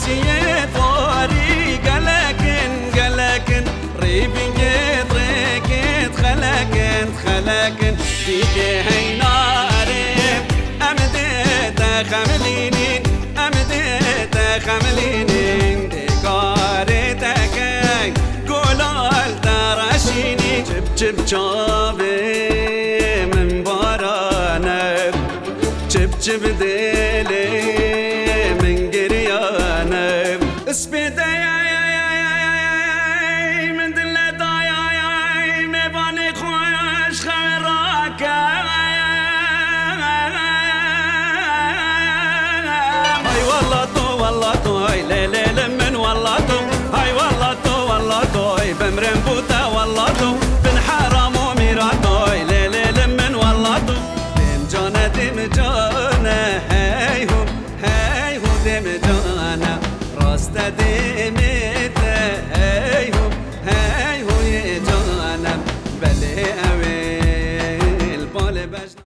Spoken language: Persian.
سيد واري قلقن ريبن جيت ريكت خلقن ديكي هي ناري أمديت خملينين ديكاري تكاي قولال تراشيني جب جابي من بارانك جب ديلي من قريانك اسبيدي من دلتاي مباني خوش خيراك هاي والله تو هاي ليلة من والله تو هاي والله تو بمرن بوتا والله تو بن حرام وميراتو هاي ليلة من والله تو دم جانا هاي هو دم جانا راستا دمت هاي هو يا جانا بلي اوي البال بجنا